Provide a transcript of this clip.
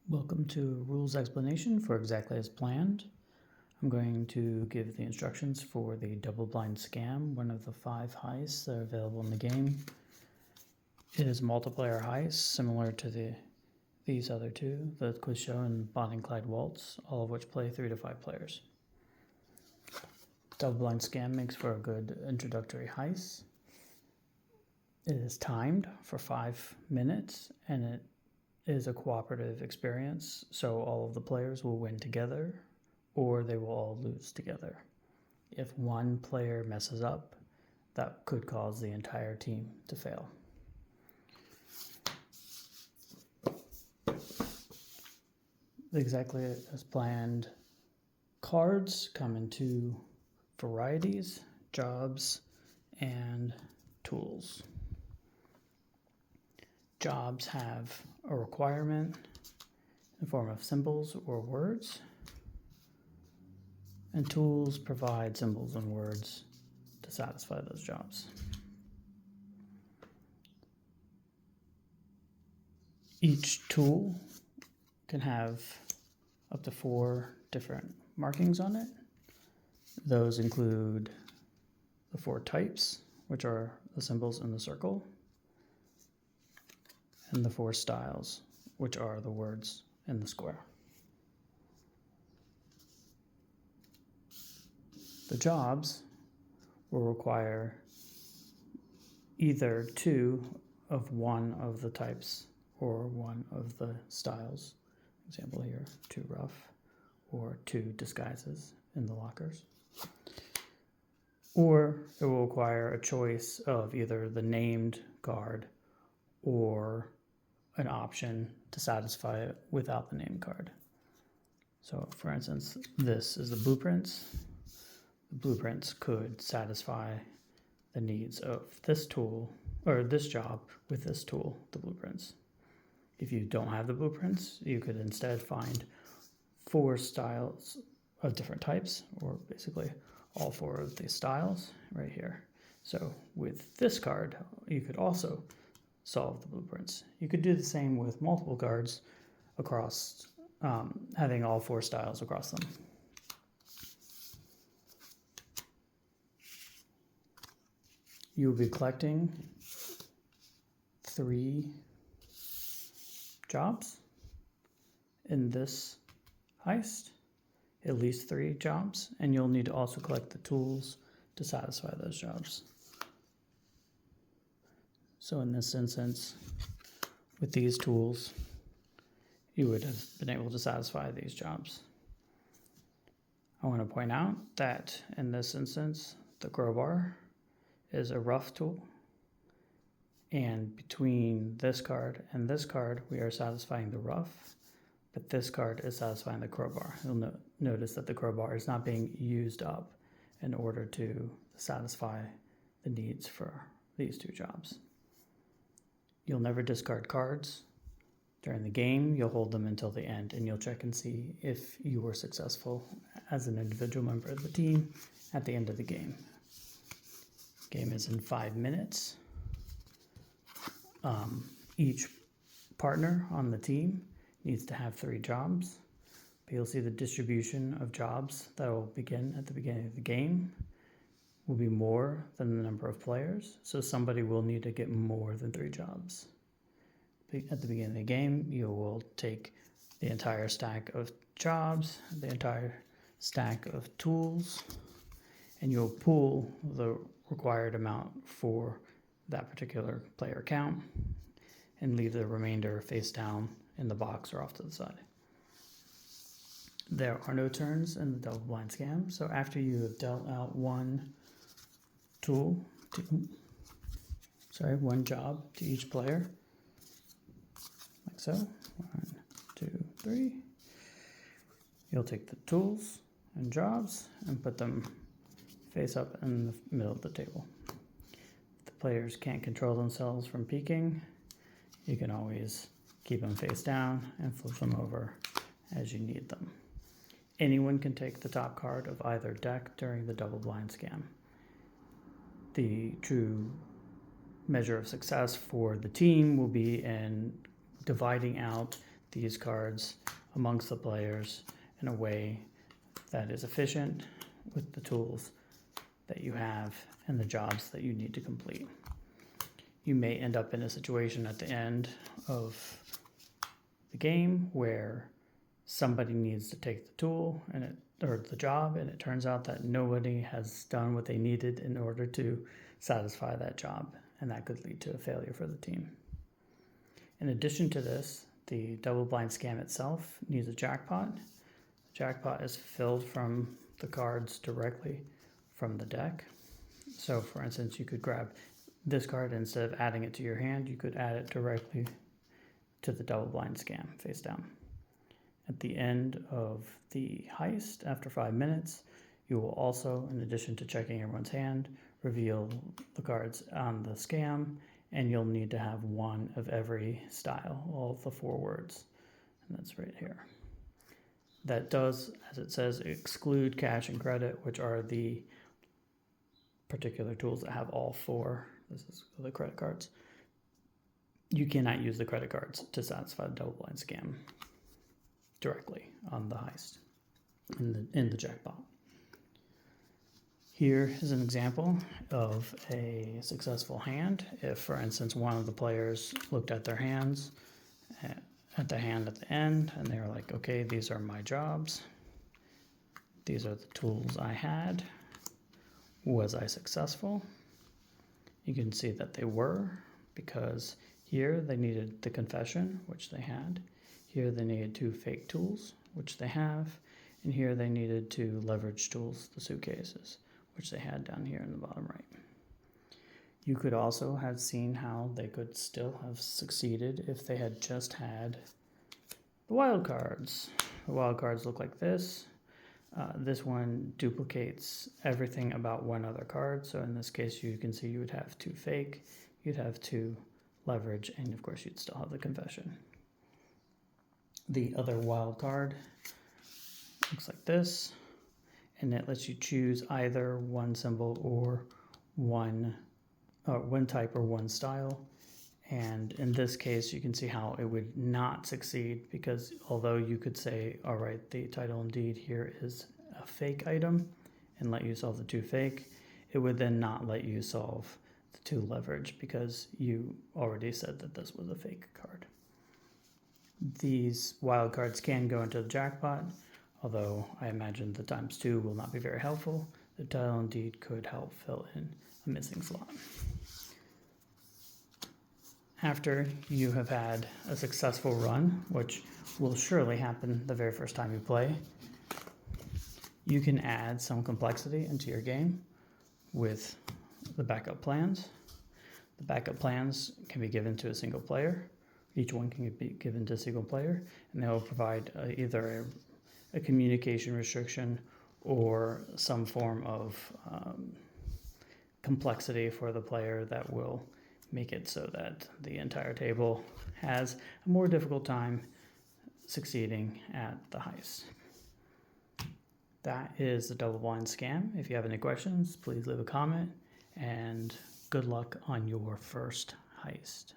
Welcome to rules explanation for exactly as planned. I'm going to give the instructions for the double blind scam, one of the 5 heists that are available in the game. It is a multiplayer heist similar to these other two, the quiz show and Bonnie and Clyde Waltz, all of which play 3 to 5 players. Double blind scam makes for a good introductory heist. It is timed for 5 minutes and it is a cooperative experience, so all of the players will win together or they will all lose together. If one player messes up, that could cause the entire team to fail. Exactly as planned, cards come in 2 varieties: jobs and tools. Jobs have a requirement in the form of symbols or words, and tools provide symbols and words to satisfy those jobs. Each tool can have up to 4 different markings on it. Those include the 4 types, which are the symbols in the circle, and the 4 styles, which are the words in the square. The jobs will require either 2 of one of the types or one of the styles. Example here, 2 rough or 2 disguises in the lockers. Or it will require a choice of either the named card or an option to satisfy it without the name card. So for instance, this is the blueprints. The blueprints could satisfy the needs of this tool or this job with this tool, the blueprints. If you don't have the blueprints, you could instead find 4 styles of different types, or basically all 4 of these styles right here. So with this card, you could also solve the blueprints. You could do the same with multiple cards across, having all 4 styles across them. You will be collecting 3 jobs in this heist, at least 3 jobs, and you'll need to also collect the tools to satisfy those jobs. So in this instance, with these tools, you would have been able to satisfy these jobs. I want to point out that in this instance, the crowbar is a rough tool, and between this card and this card, we are satisfying the rough, but this card is satisfying the crowbar. You'll notice that the crowbar is not being used up in order to satisfy the needs for these 2 jobs. You'll never discard cards. During the game, you'll hold them until the end, and you'll check and see if you were successful as an individual member of the team at the end of the game. Game is in 5 minutes. Each partner on the team needs to have 3 jobs. But you'll see the distribution of jobs that will begin at the beginning of the game will be more than the number of players, so somebody will need to get more than 3 jobs. At the beginning of the game, you will take the entire stack of jobs, the entire stack of tools, and you'll pool the required amount for that particular player count and leave the remainder face down in the box or off to the side. There are no turns in the double blind scam, so after you have dealt out one job to each player, like so, 1, 2, 3, you'll take the tools and jobs and put them face up in the middle of the table. If the players can't control themselves from peeking, you can always keep them face down and flip them over as you need them. Anyone can take the top card of either deck during the double blind scam. The true measure of success for the team will be in dividing out these cards amongst the players in a way that is efficient with the tools that you have and the jobs that you need to complete. You may end up in a situation at the end of the game where somebody needs to take the tool or the job, and it turns out that nobody has done what they needed in order to satisfy that job, and that could lead to a failure for the team. In addition to this, the double blind scam itself needs a jackpot. The jackpot is filled from the cards directly from the deck. So for instance, you could grab this card, and instead of adding it to your hand, you could add it directly to the double blind scam face down. At the end of the heist, after 5 minutes, you will also, in addition to checking everyone's hand, reveal the cards on the scam, and you'll need to have one of every style, all of the 4 words, and that's right here. That does, as it says, exclude cash and credit, which are the particular tools that have all 4. This is the credit cards. You cannot use the credit cards to satisfy the double blind scam directly on the heist in the jackpot. Here is an example of a successful hand. If, for instance, one of the players looked at their hands, at the hand at the end, and they were like, okay, these are my jobs. These are the tools I had. Was I successful? You can see that they were, because here they needed the confession, which they had. Here they needed 2 fake tools, which they have. And here they needed 2 leverage tools, the suitcases, which they had down here in the bottom right. You could also have seen how they could still have succeeded if they had just had the wild cards. The wild cards look like this. This one duplicates everything about one other card. So in this case, you can see you would have 2 fake, you'd have 2 leverage, and of course you'd still have the confession. The other wild card looks like this, and it lets you choose either one symbol or one type or one style. And in this case, you can see how it would not succeed, because although you could say, all right, the title and deed here is a fake item, and let you solve the 2 fake, it would then not let you solve the 2 leverage, because you already said that this was a fake card. These wild cards can go into the jackpot, although I imagine the ×2 will not be very helpful. The title and deed could help fill in a missing slot. After you have had a successful run, which will surely happen the very first time you play, you can add some complexity into your game with the backup plans. The backup plans can be given to a single player. Each one can be given to a single player, and they will provide either a communication restriction or some form of complexity for the player that will make it so that the entire table has a more difficult time succeeding at the heist. That is the double blind scam. If you have any questions, please leave a comment, and good luck on your first heist.